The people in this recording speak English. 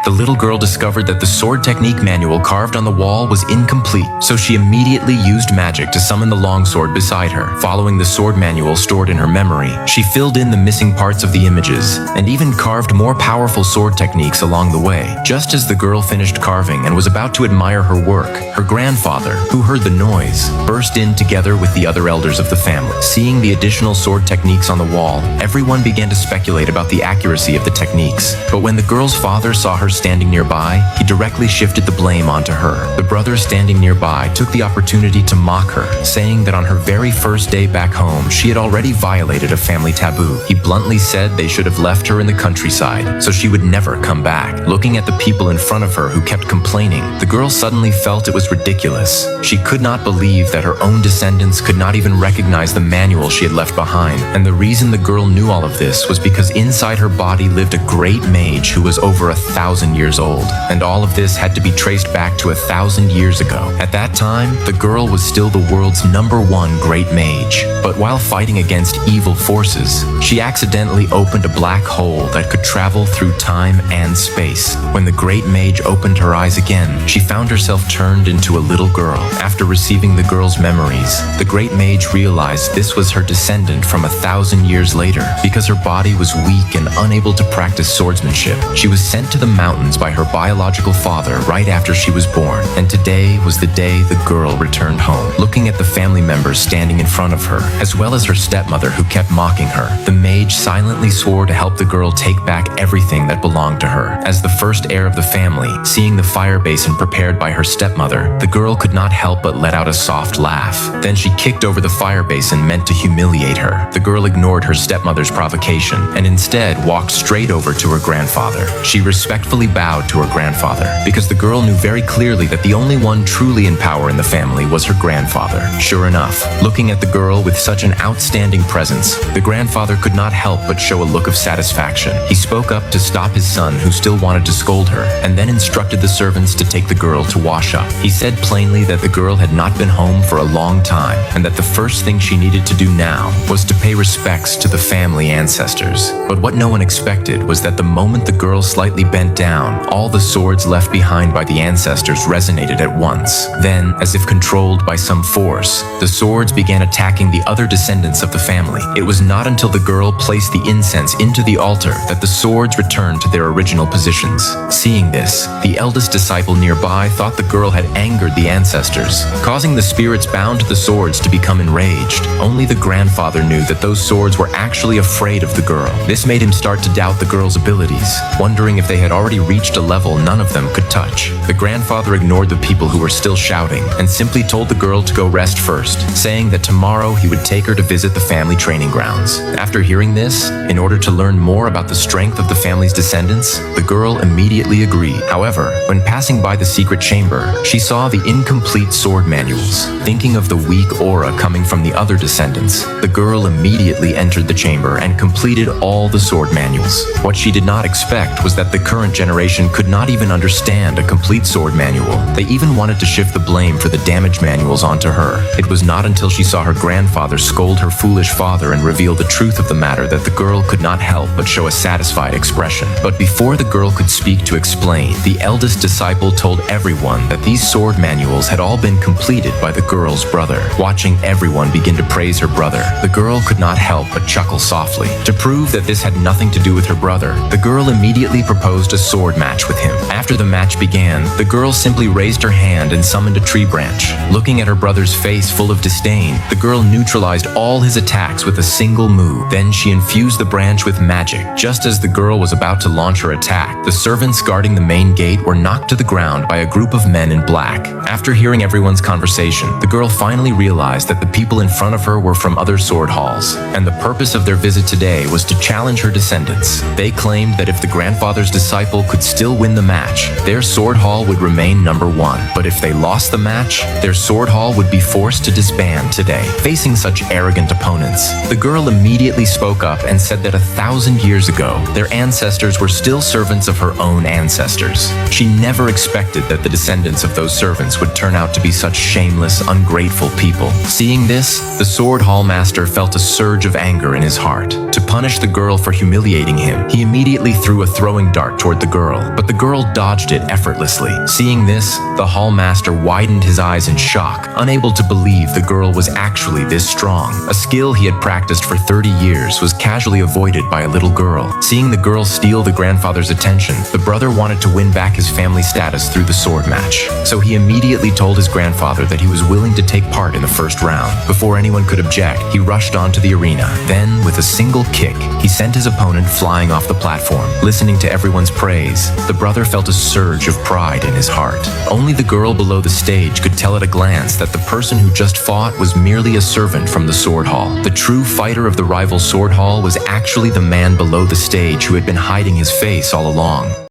The little girl discovered that the sword technique manual carved on the wall was incomplete, so she immediately used magic to summon the longsword beside her. Following the sword manual stored in her memory, she filled in the missing parts of the images, and even carved more powerful sword techniques along the way. Just as the girl finished carving and was about to admire her work, her grandfather, who heard the noise, burst in together with the other elders of the family. Seeing the additional sword techniques on the wall, everyone began to speculate about the accuracy of the techniques. But when the girl's father saw her standing nearby, he directly shifted the blame onto her. The brother standing nearby took the opportunity to mock her, saying that on her very first day back home, she had already violated a family taboo. He bluntly said they should have left her in the countryside, so she would never come back. Looking at the people in front of her who kept complaining, the girl suddenly felt it was ridiculous. She could not believe that her own descendants could not even recognize the manual she had left behind, and the reason the girl knew all of this was because inside her body lived a great mage who was over 1,000 years old, and all of this had to be traced back to 1,000 years ago. At that time, the girl was still the world's #1 great mage, but while fighting against evil forces, she accidentally opened a black hole that could travel through time and space. When the great mage opened her eyes again, she found herself turned into a little girl. After receiving the girl's memories, the great mage realized this was her descendant from 1,000 years later. Because her body was weak and unable to practice swordsmanship, she was sent to the mountains by her biological father right after she was born, and today was the day the girl returned home. Looking at the family members standing in front of her, as well as her stepmother who kept mocking her, the mage silently swore to help the girl take back everything that belonged to her. As the first heir of the family, seeing the fire basin prepared by her stepmother, the girl could not help but let out a soft laugh. Then she kicked over the fire basin meant to humiliate her. The girl ignored her stepmother's provocation and instead walked straight over to her grandfather. She respectfully bowed to her grandfather because the girl knew very clearly that the only one truly in power in the family was her grandfather. Sure enough, looking at the girl with such an outstanding presence, the grandfather could not help but show a look of satisfaction. He spoke up to stop his son who still wanted to scold her, and then instructed the servants to take the girl to wash up. He said plainly that the girl had not been home for a long time, and that the first thing she needed to do now was to pay respects to the family ancestors. But what no one expected was that the moment the girl slightly bent down, all the swords left behind by the ancestors resonated at once. Then, as if controlled by some force, the swords began attacking the other descendants of the family. It was not until the girl placed the incense into the altar that the swords returned to their original positions. Seeing this, the eldest disciple nearby thought the girl had angered the ancestors, causing the spirits bound to the swords to become enraged. Only the grandfather knew that those swords were actually afraid of the girl. This made him start to doubt the girl's abilities, wondering if they had already reached a level none of them could touch. The grandfather ignored the people who were still shouting and simply told the girl to go rest first, saying that tomorrow he would take her to visit the family training grounds. After hearing this, in order to learn more about the strength of the family's descendants, the girl immediately agreed. However, when passing by the secret chamber, she saw the incomplete sword manuals. Thinking of the weak aura coming from the other descendants, the girl immediately entered the chamber and completed all the sword manuals. What she did not expect was that the current generation could not even understand a complete sword manual. They even wanted to shift the blame for the damage manuals onto her. It was not until she saw her grandfather scold her foolish father and reveal the truth of the matter that the girl could not help but show a satisfied expression. But before the girl could speak to explain, the eldest disciple told everyone that these sword manuals had all been completed by the girl's brother. Watching everyone begin to praise her brother, the girl could not help but chuckle softly. To prove that this had nothing to do with her brother, the girl immediately proposed a sword match with him. After the match began, the girl simply raised her hand and summoned a tree branch. Looking at her brother's face full of disdain, the girl neutralized all his attacks with a single move. Then she infused the branch with magic. Just as the girl was about to launch her attack, the servants guarding the main gate were knocked to the ground by a group of men in black. After hearing everyone's conversation, the girl finally realized that the people in front of her were from other sword halls, and the purpose of their visit today was to challenge her descendants. They claimed that if the grandfather's disciple could still win the match, their sword hall would remain #1. But if they lost the match, their sword hall would be forced to disband today. Facing such arrogant opponents, the girl immediately spoke up and said that 1,000 years ago, their ancestors were still servants of her own ancestors. She never expected that the descendants of those servants would turn out to be such shameless, ungrateful people. Seeing this, the sword hall master felt a surge of anger in his heart. To punish the girl for humiliating him, he immediately threw a throwing dart toward the girl, but the girl dodged it effortlessly. Seeing this, the Hall Master widened his eyes in shock, unable to believe the girl was actually this strong. A skill he had practiced for 30 years was casually avoided by a little girl. Seeing the girl steal the grandfather's attention, the brother wanted to win back his family status through the sword match. So he immediately told his grandfather that he was willing to take part in the first round. Before anyone could object, he rushed onto the arena. Then, with a single kick, he sent his opponent flying off the platform. Listening to everyone's praise, the brother felt a surge of pride in his heart. Only the girl below the stage could tell at a glance that the person who just fought was merely a servant from the Sword Hall. The true fighter of the rival Sword Hall was actually the man below the stage who had been hiding his face all along.